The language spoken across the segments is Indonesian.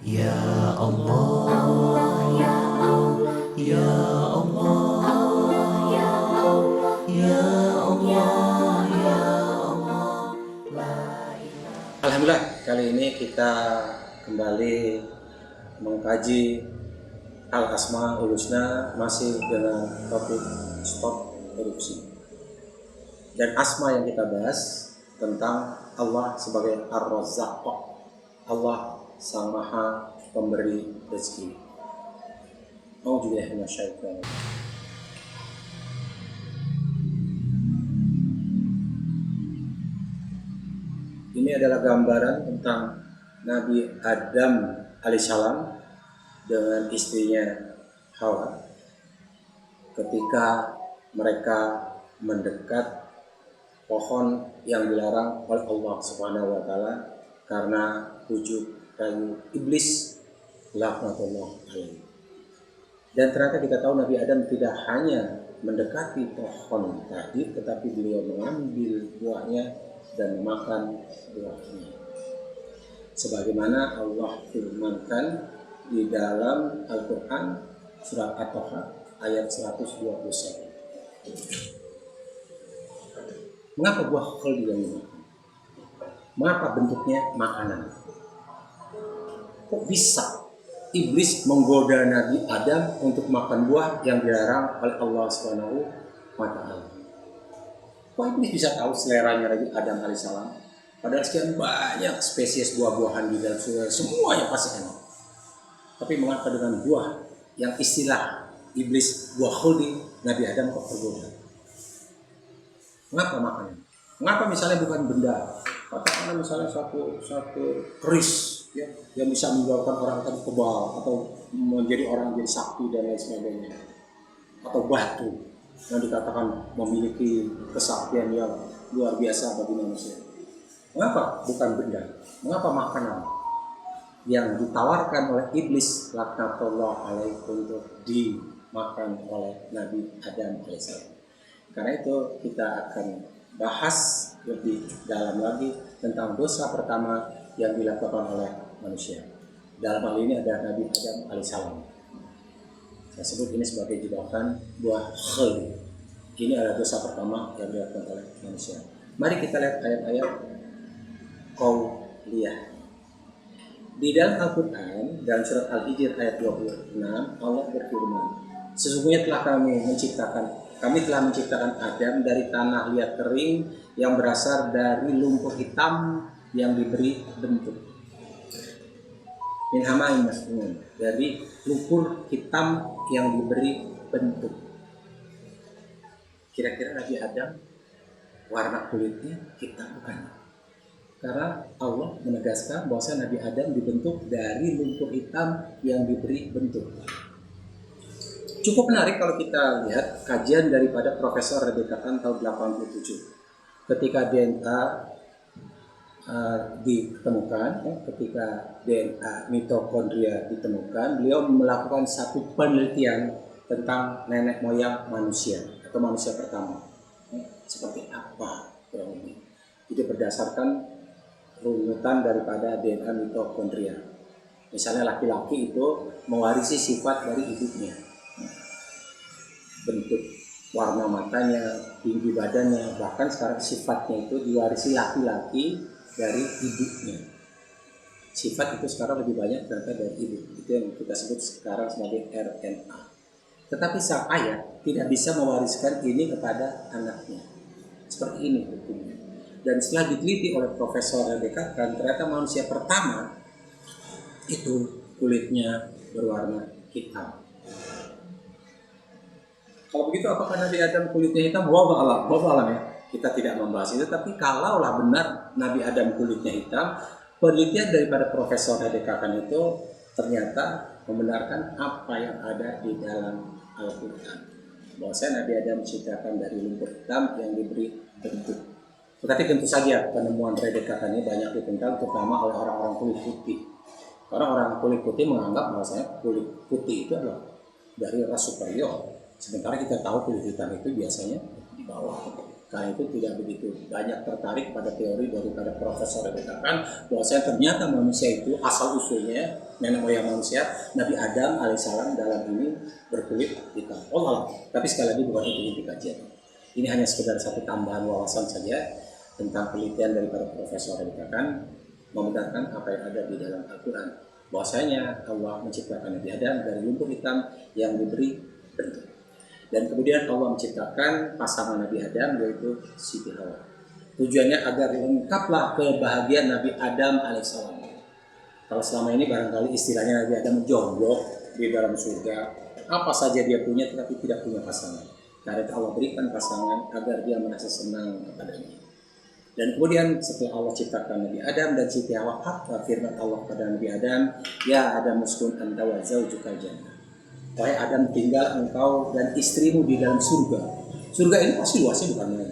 Ya Allah, ya Allah, ya Allah, ya Allah, ya Allah, ya Allah. Alhamdulillah, kali ini kita kembali mengkaji Al-Asmaul Husna masih dengan topik stop erupsi. Dan asma yang kita bahas tentang Allah sebagai Ar-Razzaq, Allah Sang Maha Pemberi Rezeki. A'udzubillahi minasyaitonir rajim. Ini adalah gambaran tentang Nabi Adam alaihissalam dengan istrinya Hawa ketika mereka mendekat pohon yang dilarang oleh Allah Subhanahu wa taala karena wujud rayu iblis laknatullah alaihi. Dan ternyata kita tahu Nabi Adam tidak hanya mendekati pohon tadi, tetapi beliau mengambil buahnya dan memakan buahnya. Sebagaimana Allah firmankan di dalam Al-Quran surat At-Taha ayat 121. Mengapa buah khuldi yang dimakan? Mengapa bentuknya makanan? Kok bisa iblis menggoda Nabi Adam untuk makan buah yang dilarang oleh Allah Subhanahu wa taala? Kok iblis bisa tahu seleranya Nabi Adam alaihissalam? Padahal sekian banyak spesies buah-buahan di dalam surga, semuanya pasti enak. Tapi mengapa dengan buah yang istilah iblis buah khuldi, Nabi Adam kok tergoda? Mengapa makannya? Mengapa misalnya bukan benda? Katakanlah misalnya satu keris ya, yang bisa menyebabkan orang tadi kebal atau menjadi orang jadi sakti dan lain sebagainya. Atau batu yang dikatakan memiliki kesaktian yang luar biasa bagi manusia. Mengapa bukan benda? Mengapa makanan yang ditawarkan oleh iblis laknatullah alaihi untuk dimakan oleh Nabi Adam alaihissalam? Karena itu kita akan bahas lebih dalam lagi tentang dosa pertama yang dilakukan oleh manusia. Dalam hal ini ada Nabi Adam alaihissalam. Saya sebut ini sebagai jebakan buah khuldi. Ini adalah dosa pertama yang dilakukan oleh manusia. Mari kita lihat ayat-ayat qauliyah. Di dalam Al-Quran, dalam surat Al-Hijr ayat 26, Allah berfirman, sesungguhnya kami telah menciptakan Adam dari tanah liat kering yang berasal dari lumpur hitam yang diberi bentuk. Min hamain masnun, dari lumpur hitam yang diberi bentuk. Kira-kira Nabi Adam warna kulitnya hitam bukan? Karena Allah menegaskan bahwa Nabi Adam dibentuk dari lumpur hitam yang diberi bentuk. Cukup menarik kalau kita lihat kajian daripada Profesor Rebecca Khan tahun 87. Ketika DNA ditemukan, ketika DNA mitokondria ditemukan, beliau melakukan satu penelitian tentang nenek moyang manusia atau manusia pertama. Seperti apa kurang lebih. Itu berdasarkan runutan daripada DNA mitokondria. Misalnya laki-laki itu mewarisi sifat dari ibunya. Bentuk warna matanya, tinggi badannya, bahkan sekarang sifatnya itu diwarisi laki-laki dari ibunya. Sifat itu sekarang lebih banyak ternyata dari ibu. Itu yang kita sebut sekarang sebagai RNA. Tetapi sang ayah tidak bisa mewariskan ini kepada anaknya. Seperti ini hukumnya. Dan setelah diteliti oleh Profesor Rebecca Khan, ternyata manusia pertama itu kulitnya berwarna hitam. Kalau begitu apakah Nabi Adam kulitnya hitam? Wallahu a'lam ya. Kita tidak membahas itu, tapi kalaulah benar Nabi Adam kulitnya hitam, penelitian daripada Profesor Rebecca Khan itu ternyata membenarkan apa yang ada di dalam Al-Quran. Bahwasanya Nabi Adam diciptakan dari lumpur hitam yang diberi bentuk. Tetapi tentu saja penemuan Rebecca Khan ini banyak ditentang, terutama oleh orang-orang kulit putih. Karena orang kulit putih menganggap bahwasanya kulit putih itu adalah dari ras superior. Sementara kita tahu kulit hitam itu biasanya di bawah. Karena itu tidak begitu banyak tertarik pada teori daripada Profesor Rebecca Khan bahwasanya ternyata manusia itu asal usulnya nenek moyang manusia, Nabi Adam alaihissalam dalam ini berkulit hitam. Allah, tapi sekali lagi bukan itu inti kajian. Ini hanya sekedar satu tambahan wawasan saja tentang penelitian dari para profesor yang dikatakan membenarkan apa yang ada di dalam Al-Quran. Bahwasanya Allah menciptakan Nabi Adam dari lumpur hitam yang diberi bentuk. Dan kemudian Allah menciptakan pasangan Nabi Adam yaitu Siti Hawa. Tujuannya agar lengkaplah kebahagiaan Nabi Adam alaihissalam. Kalau selama ini barangkali istilahnya Nabi Adam jomblo di dalam surga, apa saja dia punya tetapi tidak punya pasangan. Karena Allah berikan pasangan agar dia merasa senang kepadanya. Dan kemudian setelah Allah ciptakan Nabi Adam dan Siti Hawa, apa firman Allah pada Nabi Adam? Ya Adam uskun anta wa zaujukal jannah. Wahai Adam, tinggal engkau dan istrimu di dalam surga. Surga ini pasti luasnya bukan main.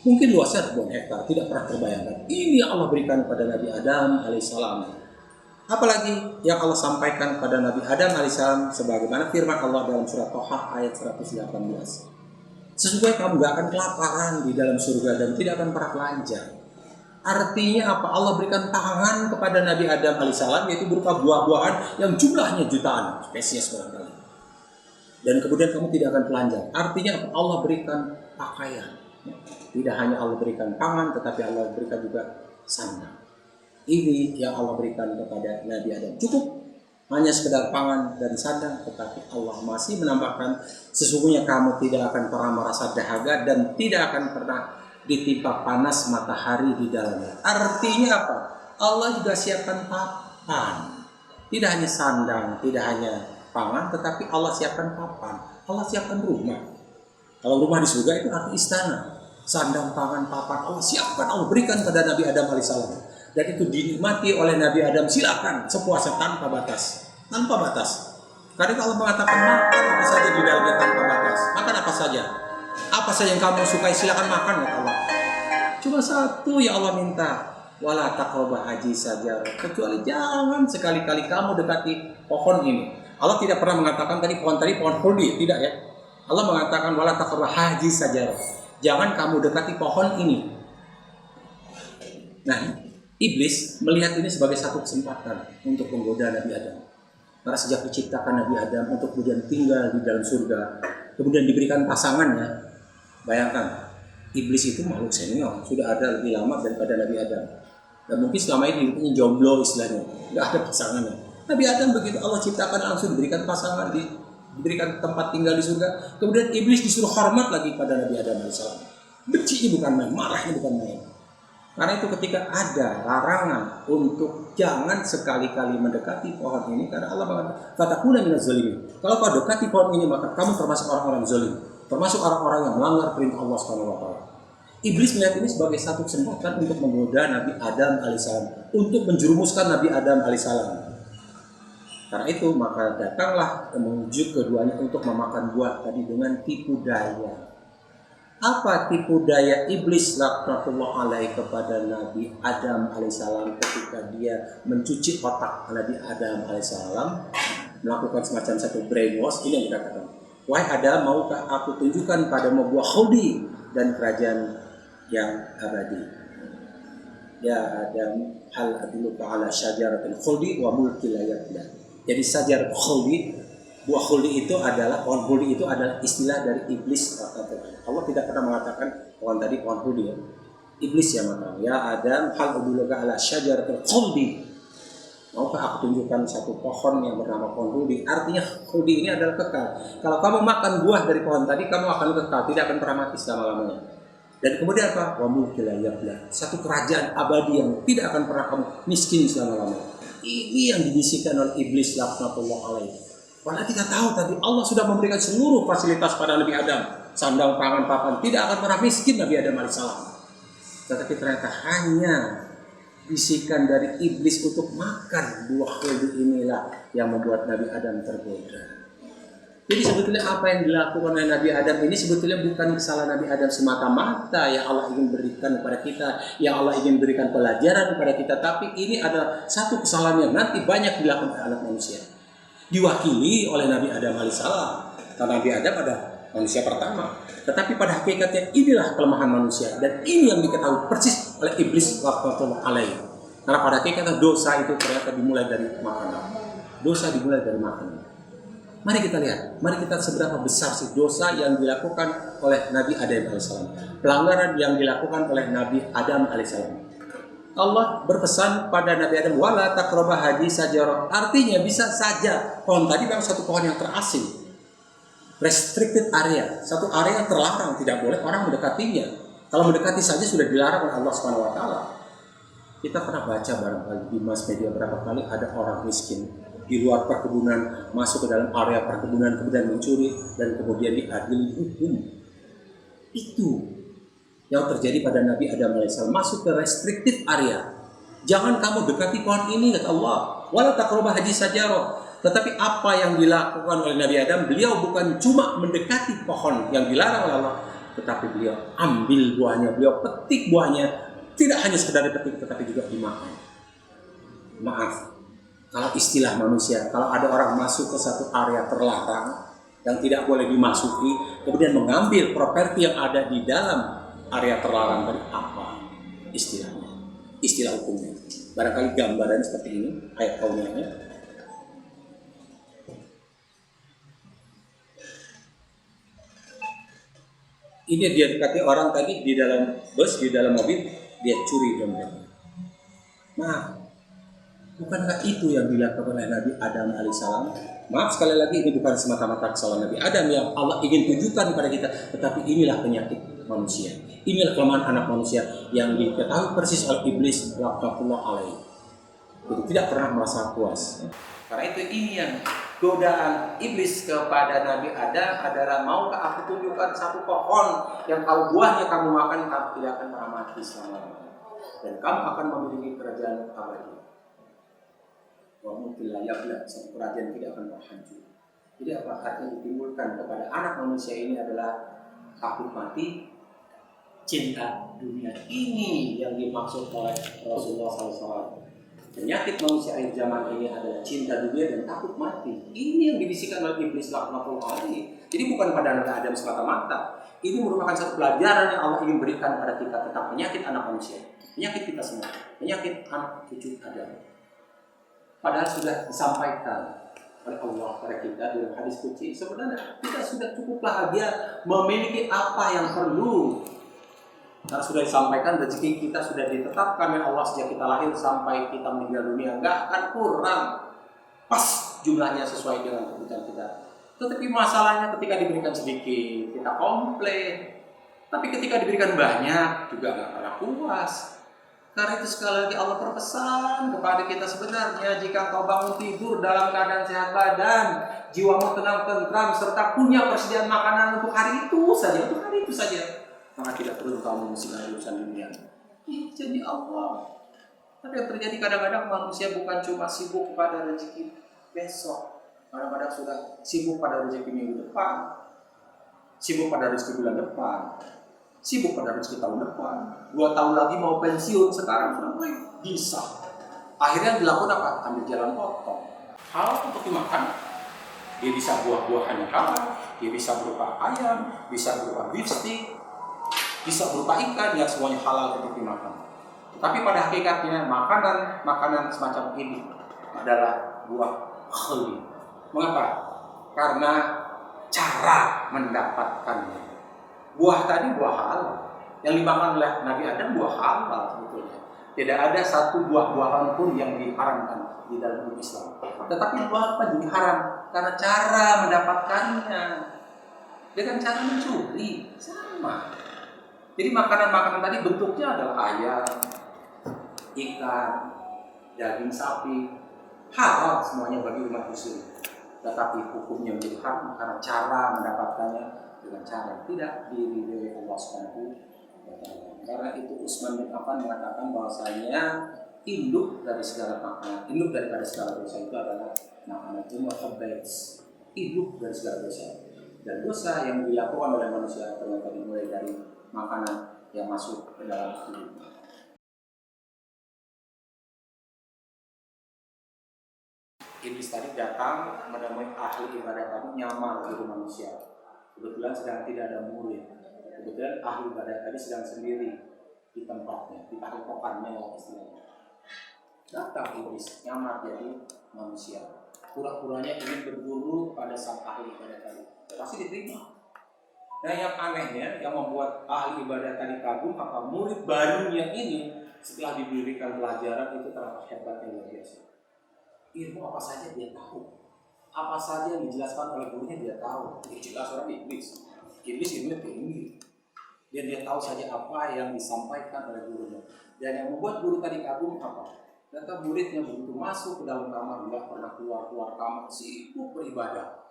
Mungkin luasnya ribuan hektar, tidak pernah terbayangkan. Ini yang Allah berikan kepada Nabi Adam alaihissalam. Apalagi yang Allah sampaikan kepada Nabi Adam alaihissalam sebagaimana firman Allah dalam surat Toha ayat 118. Sesungguhnya kamu gak akan kelaparan di dalam surga dan tidak akan pernah telanjang. Artinya apa? Allah berikan tangan kepada Nabi Adam alaihissalam yaitu berupa buah-buahan yang jumlahnya jutaan spesies barangkali. Dan kemudian kamu tidak akan telanjang. Artinya apa? Allah berikan pakaian. Tidak hanya Allah berikan pangan, tetapi Allah berikan juga sandang. Ini yang Allah berikan kepada Nabi Adam. Cukup hanya sekedar pangan dan sandang, tetapi Allah masih menambahkan sesungguhnya kamu tidak akan pernah merasa dahaga dan tidak akan pernah ditimpa panas matahari di dalamnya. Artinya apa? Allah juga siapkan papan. Tidak hanya sandang, tidak hanya pangan, tetapi Allah siapkan papan. Allah siapkan rumah. Kalau rumah di surga itu arti istana. Sandang, pangan, papan Allah siapkan, Allah berikan kepada Nabi Adam alaihissalam. Dan itu dinikmati oleh Nabi Adam, silakan sepuasnya tanpa batas. Tanpa batas. Karena Allah mengatakan makan apa saja di dalamnya tanpa batas. Makan apa saja. Apa saja yang kamu sukai silakan makan ya Allah. Cuma satu ya Allah minta. Wala taqrabah haji saja. Kecuali jangan sekali-kali kamu dekati pohon ini. Allah tidak pernah mengatakan pohon khuldi, tidak ya. Allah mengatakan wala taqrabah haji saja. Jangan kamu dekati pohon ini. Nah, iblis melihat ini sebagai satu kesempatan untuk menggoda Nabi Adam. Karena sejak diciptakan Nabi Adam untuk kemudian tinggal di dalam surga, kemudian diberikan pasangannya. Bayangkan, iblis itu makhluk senior, sudah ada lebih lama daripada Nabi Adam. Dan mungkin selama ini hidupnya jomblo istilahnya, nggak ada pasangannya. Nabi Adam begitu Allah ciptakan langsung diberikan pasangan, diberikan tempat tinggal di surga. Kemudian iblis disuruh hormat lagi pada Nabi Adam AS. Bencinya bukan main, marahnya bukan main. Karena itu ketika ada larangan untuk jangan sekali-kali mendekati pohon ini, karena Allah mengatakan fatakuna minaz zalimin. Kalau kau dekati pohon ini maka kamu termasuk orang-orang zalim, termasuk orang-orang yang melanggar perintah Allah SWT. Iblis melihat ini sebagai satu kesempatan untuk menggoda Nabi Adam alaihissalam, untuk menjerumuskan Nabi Adam alaihissalam. Karena itu maka datanglah menuju keduanya untuk memakan buah tadi dengan tipu daya. Apa tipu daya iblis laknatullah alaih kepada Nabi Adam alaihissalam ketika dia mencuci otak Nabi Adam alaihissalam, melakukan semacam satu brainwash. Ini yang dikatakan, wahai Adam, maukah aku tunjukkan padamu buah khuldi dan kerajaan yang abadi. Ya Adam, hal adulluka ala syajaratil khuldi wa mulkil la yabla. Jadi syajar khuldi, buah khuldi itu adalah, pohon khuldi itu adalah istilah dari iblis. Allah tidak pernah mengatakan pohon tadi pohon khuldi ya. Iblis yang mengatakan, ya Adam, hal adulluka ala syajaratil khuldi. Maukah aku tunjukkan satu pohon yang bernama pohon khuldi. Artinya khuldi ini adalah kekal. Kalau kamu makan buah dari pohon tadi, kamu akan kekal, tidak akan pernah mati selama-lamanya. Dan kemudian apa? Wa mulkil la yabla. Satu kerajaan abadi yang tidak akan pernah kamu miskin selama-lamanya. Ini yang dibisikkan oleh iblis laknatullah alaih. Padahal kita tahu tadi Allah sudah memberikan seluruh fasilitas pada Nabi Adam, sandang, pangan, papan, tidak akan pernah miskin Nabi Adam alaihissalam. Tetapi ternyata hanya bisikan dari iblis untuk makan buah khuldi inilah yang membuat Nabi Adam tergoda. Jadi sebetulnya apa yang dilakukan oleh Nabi Adam ini sebetulnya bukan kesalahan Nabi Adam semata-mata yang Allah ingin berikan kepada kita, yang Allah ingin berikan pelajaran kepada kita, tapi ini adalah satu kesalahan yang nanti banyak dilakukan oleh anak manusia. Diwakili oleh Nabi Adam alaihissalam. Karena Nabi Adam adalah manusia pertama. Tetapi pada hakikatnya inilah kelemahan manusia. Dan ini yang diketahui persis oleh iblis laknatullah alaih. Karena pada hakikatnya dosa itu ternyata dimulai dari makanan. Dosa dimulai dari makanan. Mari kita lihat, mari kita seberapa besar sih dosa yang dilakukan oleh Nabi Adam alaihissalam. Pelanggaran yang dilakukan oleh Nabi Adam alaihissalam. Allah berpesan pada Nabi Adam, wala taqrabah hadhihi sajarah. Artinya bisa saja pohon tadi memang satu pohon yang terasing. Restricted area, satu area yang terlarang, tidak boleh orang mendekatinya. Kalau mendekati saja sudah dilarang oleh Allah Subhanahu wa taala. Kita pernah baca barangkali di mass media berapa kali ada orang miskin di luar perkebunan masuk ke dalam area perkebunan kemudian mencuri dan kemudian diadili hukum. Itu yang terjadi pada Nabi Adam alaihissalam, masuk ke restricted area. Jangan kamu dekati pohon ini, kata Allah. Wala taqrabah hadhihi sajarah. Tetapi apa yang dilakukan oleh Nabi Adam, beliau bukan cuma mendekati pohon yang dilarang oleh Allah, tetapi beliau ambil buahnya, beliau petik buahnya. Tidak hanya sekedar dipetik, tetapi juga dimakan. Maaf, kalau istilah manusia, kalau ada orang masuk ke satu area terlarang yang tidak boleh dimasuki, kemudian mengambil properti yang ada di dalam area terlarang tadi, apa istilahnya? Istilah hukumnya. Barangkali gambaran seperti ini, ayat kauniyahnya. Ini dia dekati orang tadi di dalam bus, di dalam mobil, dia curi dompetnya. Maaf, bukankah itu yang dilakukan oleh Nabi Adam alaihissalam? Maaf sekali lagi, ini bukan semata-mata kesalahan Nabi Adam yang Allah ingin tunjukkan kepada kita, tetapi inilah penyakit manusia. Inilah kelemahan anak manusia yang diketahui persis oleh iblis laknatullah alaihi. Jadi tidak pernah merasa puas. Karena itu ini yang godaan iblis kepada Nabi Adam adalah, maukah aku tunjukkan satu pohon yang kalau buahnya kamu makan, kamu tidak akan pernah mati selama-lamanya dan kamu akan memiliki kerajaan abadi. Mungkin layaklah satu kerajaan tidak akan berhancur. Jadi apa artinya ditimbulkan kepada anak manusia ini adalah takut mati, cinta dunia. Ini yang dimaksud oleh Rasulullah SAW. Penyakit manusia akhir zaman ini adalah cinta dunia dan takut mati. Ini yang dibisikkan oleh iblis laknatullah alaihi. Jadi bukan pada Nabi Adam semata-mata. Ini merupakan satu pelajaran yang Allah ingin berikan kepada kita tentang penyakit anak manusia, penyakit kita semua, penyakit anak cucu Adam. Padahal sudah disampaikan oleh Allah kepada kita dalam hadis qudsi, sebenarnya kita sudah cukup bahagia memiliki apa yang perlu. Karena sudah disampaikan, rezeki kita sudah ditetapkan oleh Allah sejak kita lahir sampai kita meninggal dunia, nggak akan kurang, pas jumlahnya sesuai dengan kebutuhan kita. Tetapi masalahnya ketika diberikan sedikit kita komplain, tapi ketika diberikan banyak juga nggak pernah puas. Karena itu sekali lagi Allah berpesan kepada kita, sebenarnya jika kau bangun tidur dalam keadaan sehat badan, jiwamu tenang tentram serta punya persediaan makanan untuk hari itu saja, maka tidak perlu kamu memusingkan urusan dunia. Jadi Allah. Tapi yang terjadi kadang-kadang manusia bukan cuma sibuk pada rezeki besok, kadang-kadang sudah sibuk pada rezeki minggu depan, sibuk pada rezeki bulan depan, sibuk pada rezeki tahun depan. 2 tahun lagi mau pensiun, sekarang sudah mulai bisa. Akhirnya dilakukan apa? Ambil jalan potong. Hal untuk dimakan. Dia bisa buah-buahan yang halal, dia bisa berupa ayam, bisa berupa beef stick, bisa berupa ikan, yang semuanya halal untuk dimakan. Tapi pada hakikatnya makanan semacam ini adalah buah khali. Mengapa? Karena cara mendapatkannya. Buah tadi buah halal, yang dimakan oleh Nabi Adam buah halal sebetulnya. Tidak ada satu buah-buahan pun yang diharamkan di dalam Islam. Tetapi buah apa jadi haram? Karena cara mendapatkannya dengan cara mencuri sama. Jadi makanan-makanan tadi bentuknya adalah ayam, ikan, daging sapi, halal semuanya bagi umat muslim. Tetapi hukumnya menjadi haram karena cara mendapatkannya dengan cara tidak diridhoi Allah Subhanahu wa taala. Karena itu Utsman bin Affan mengatakan bahwasanya induk dari segala makanan, induk daripada segala dosa itu adalah makanan khabais. Induk dari segala dosa. Dan dosa yang dilakukan oleh manusia ternyata dimulai dari makanan yang masuk ke dalam tubuh. Iblis tadi datang menemui ahli ibadah tadi, nyamar di manusia. Kebetulan sedang tidak ada murid. Kebetulan ahli ibadah tadi sedang sendiri di tempatnya, di padepokannya istilahnya. Datang iblis nyamar jadi manusia. Pura-puranya ingin berguru pada sang ahli ibadah tadi. Pasti diterima. Nah yang anehnya, yang membuat ahli ibadah tadi kagum, maka murid barunya ini setelah diberikan pelajaran itu ternyata hebatnya luar biasa. Ilmu apa saja dia tahu, apa saja yang dijelaskan oleh gurunya dia tahu. Dia jelas orang iblis. Iblis ilmunya tinggi. Dan dia tahu saja apa yang disampaikan oleh gurunya. Dan yang membuat guru tadi kagum apa? Ternyata muridnya begitu masuk ke dalam kamar, nggak pernah keluar kamar, sibuk beribadah.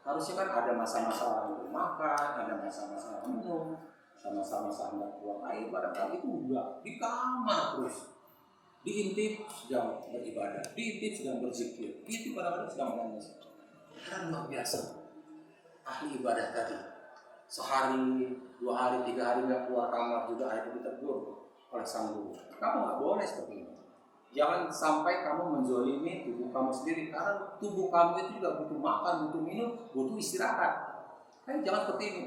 Harusnya kan ada masa-masa untuk makan, ada masa-masa minum, sama-sama hendak buang air, barangkali itu enggak. Di kamar terus. Diintip sedang beribadah, diintip sedang berzikir, diintip kadang-kadang sedang menangis. Karena luar biasa. Ahli ibadah tadi. Sehari, 2 hari, 3 hari nggak keluar kamar juga akhirnya ditegur oleh sang guru. Kamu nggak boleh seperti ini. Jangan sampai kamu menzolimi tubuh kamu sendiri, karena tubuh kamu itu juga butuh makan, butuh minum, butuh istirahat. Jangan seperti ini.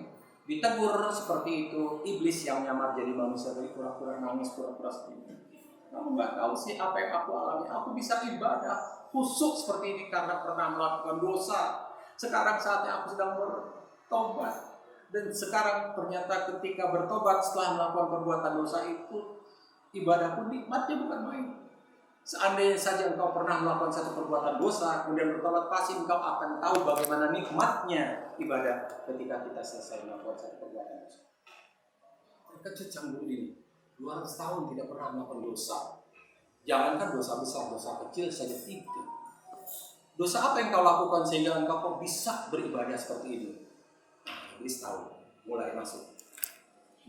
Ditegur seperti itu, iblis yang nyamar jadi manusia tadi pura-pura nangis, pura-pura sedih. Kamu nggak tahu sih apa yang aku alami. Aku bisa ibadah khusyuk seperti ini karena pernah melakukan dosa. Sekarang saatnya aku sedang bertobat. Dan sekarang ternyata ketika bertobat setelah melakukan perbuatan dosa itu, ibadah pun nikmatnya bukan main. Seandainya saja engkau pernah melakukan satu perbuatan dosa, kemudian bertobat, pasti engkau akan tahu bagaimana nikmatnya ibadah ketika kita selesai melakukan satu perbuatan dosa. Kecil canggung ini, 200 tahun tidak pernah melakukan dosa. Jangankan dosa besar, dosa kecil saja tidak. Dosa apa yang kau lakukan sehingga engkau kok bisa beribadah seperti ini? Iblis tahu, mulai masuk,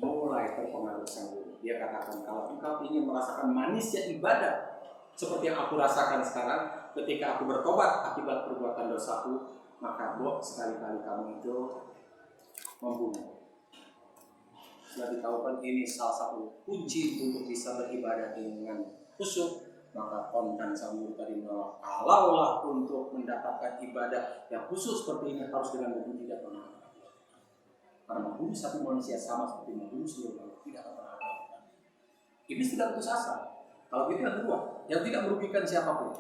mulai terpengaruh sang guru. Dia katakan, kalau engkau ingin merasakan manisnya ibadah seperti yang aku rasakan sekarang, ketika aku bertobat akibat perbuatan dosaku, maka sekali-kali kamu itu membunuh. Sudah ditahukan ini salah satu kunci untuk bisa beribadah dengan khusyuk, maka konten sang guru tadi menolak. Kalaulah untuk mendapatkan ibadah yang khusus seperti ini harus dengan begitu tidak pernah. Karena membunuh satu manusia sama seperti membunuh seluruh manusia, tidak akan pernah. Iblis tidak putus asa. Kalau itu yang kedua, yang tidak merugikan siapapun.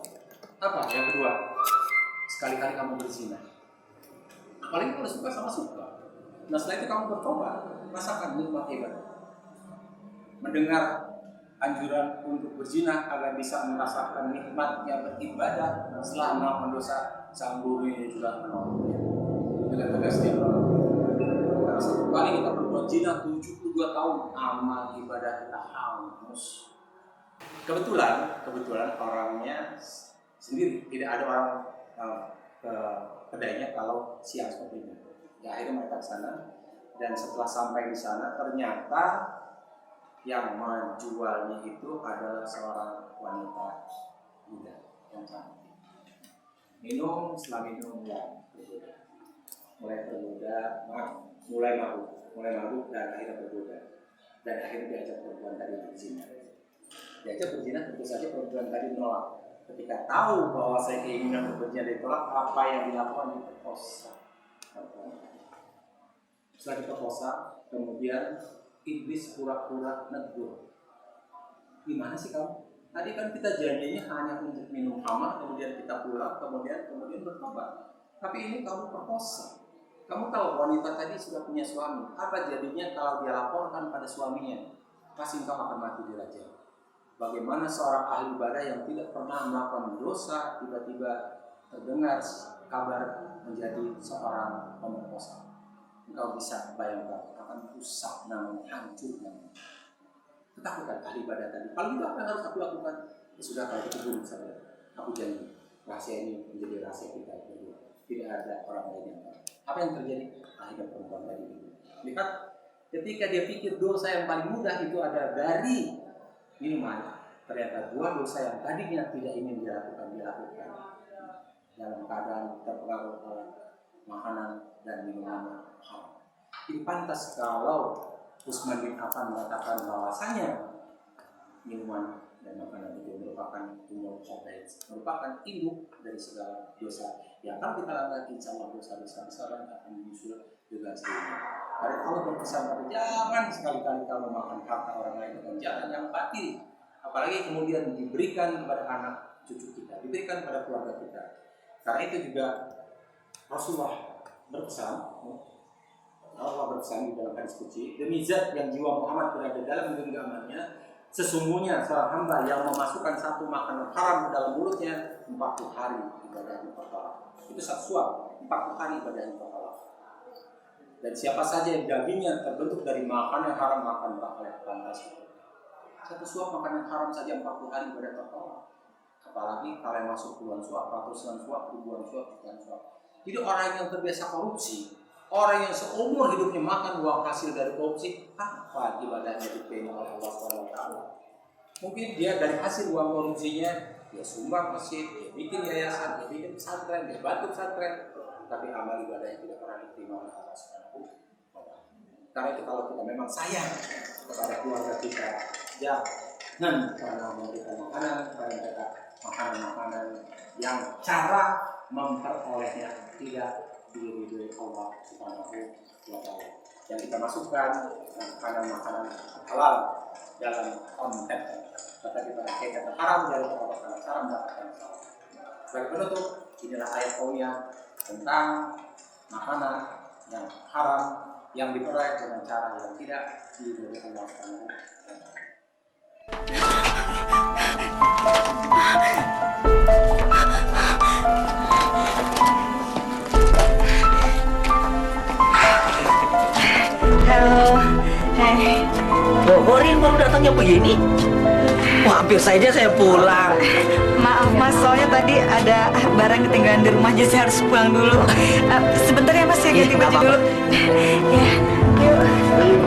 Apa? Yang kedua, sekali-kali kamu berzina. Paling kalau suka sama suka. Nah setelah itu kamu bertobat, rasakan nikmat ibadah. Mendengar anjuran untuk berzina agar bisa merasakan nikmatnya beribadah setelah melakukan dosa, sang guru ini juga menolaknya. Dengan tegas dia menolak. Karena satu kali kita berbuat zina 72 tahun, amal ibadah kita hangus. Kebetulan orangnya sendiri, tidak ada orang ke kedainya kalau siang seperti ini. Ya, akhirnya mereka ke sana, dan setelah sampai di sana ternyata yang menjualnya itu adalah seorang wanita muda yang cantik. Setelah minum ya mulai tergoda, mulai mabuk dan akhirnya tergoda, dan akhirnya diajak perempuan tadi berzina. Diajak berzina, tentu saja perempuan tadi menolak. Ketika tahu bahwa saya keinginan untuk berzina ditolak, apa yang dilakukan? Diperkosa. Setelah diperkosa, kemudian iblis pura-pura negur. Gimana sih kamu? Tadi kan kita janjinya hanya untuk minum khamar, kemudian kita pulang, kemudian bertobat. Tapi ini kamu perkosa. Kamu tahu wanita tadi sudah punya suami. Apa jadinya kalau dia laporkan pada suaminya? Pasti engkau akan mati di raja. Bagaimana seorang ahli ibadah yang tidak pernah melakukan dosa tiba-tiba terdengar kabar menjadi seorang pemerkosa? Engkau bisa bayangkan akan rusak namanya, hancur namanya. Ketakutan ahli ibadah tadi. Kalau itu apa yang harus aku lakukan? Ya sudah, kalau itu bunuh saja. Aku janji rahasia ini menjadi rahasia kita berdua. Tidak ada orang lain yang tahu. Apa yang terjadi? Akhirnya perempuan tadi itu. Lihat, ketika dia pikir dosa yang paling mudah itu ada dari minuman, ternyata 2 dosa yang tadinya tidak ingin dilakukan dalam keadaan terpengaruh oleh makanan dan minuman haram. Ini pantas kalau Utsman bin Affan mengatakan bahwasanya minuman dan makanan itu merupakan umur khaba'ith, merupakan induk dari segala dosa yang akan kita lakukan. Insyaallah dosa-dosa besar akan menyusul dengan sendirinya. Karena Allah berpesan pada jangan sekali-kali kamu makan harta orang lain dengan jalan yang batil. apalagi kemudian diberikan kepada anak cucu kita, diberikan kepada keluarga kita. Karena itu juga Rasulullah berpesan, Allah berpesan di dalam hadis qudsi, demi zat yang jiwa Muhammad berada dalam genggamannya, sesungguhnya seorang hamba yang memasukkan satu makanan haram ke dalam mulutnya 40 hari ibadahnya bertolak. Itu satu suap 40 hari ibadahnya bertolak. Dan siapa saja yang dagingnya terbentuk dari makanan haram makan bakal pantas. Satu suap makanan haram saja 40 hari ibadah tertolak. Apalagi kalau yang masuk puluhan suap, ratusan suap, ribuan suap, jutaan suap. Jadi orang yang terbiasa korupsi, orang yang seumur hidupnya makan uang hasil dari korupsi, apa ibadahnya diterima oleh Allah SWT? Mungkin dia dari hasil uang korupsinya, dia sumbang masjid, dia bikin yayasan, dia bikin pesantren, dia bantu pesantren, tapi amal ibadahnya tidak pernah diterima oleh Allah SWT. Karena itu kalau kita memang sayang kepada keluarga kita, jangan pernah memberikan makanan kepada mereka, makanan-makanan yang cara memperolehnya tidak diridhoi Allah Subhanahu wa Ta'ala. Yang kita masukkan makanan-makanan halal dalam konten, tetapi pada kita haram dari perbuatan haram dapatkan salah. Sebagai penutup, inilah ayat poinnya tentang makanan yang haram yang diperoleh dengan cara yang tidak diridhoi Allah Subhanahu wa Ta'ala. Halo, hai. Kok Rin baru datangnya begini? Wah, hampir saja saya pulang. Maaf mas, soalnya tadi ada barang ketinggalan di rumah, jadi saya harus pulang dulu. Sebentar ya mas, saya ganti Ih, baju nggak dulu. Ya, yuk.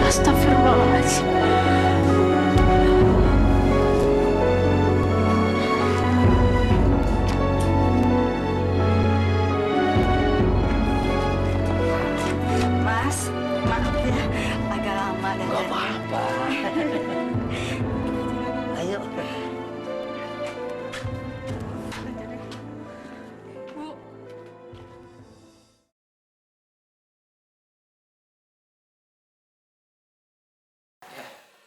Astagfirullahaladzim. Mas, maaf ya, agak lama dan Gak apa-apa. Ayo. Bu,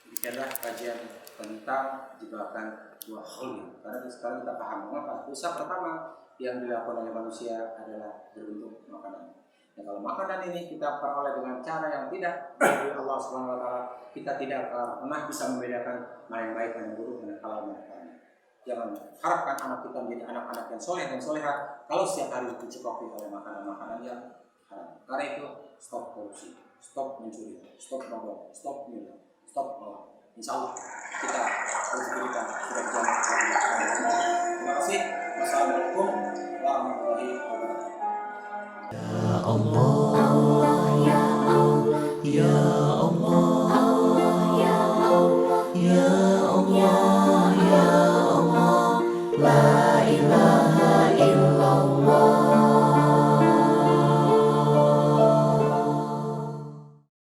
Demikianlah kajian tentang jebakan buah khuldi. Karena sekarang kita paham mengapa dosa pertama yang dilakukan oleh manusia adalah berbentuk makanan. Dan kalau makanan ini kita peroleh dengan cara yang tidak dari Allah Subhanahu wa Ta'ala, kita tidak pernah bisa membedakan mana yang baik, mana yang buruk, mana yang halal, mana yang haram. Jangan harapkan anak kita menjadi anak-anak yang soleh dan soleha kalau setiap hari dicekoki oleh makanan-makanan yang haram. Karena itu stop korupsi, stop mencuri, stop mabok, stop minum, stop melak. Insya Allah kita bercerita sudah berjalan. Terima kasih. Wassalamualaikum warahmatullahi wabarakatuh. Ya Allah, ya Allah, ya Allah.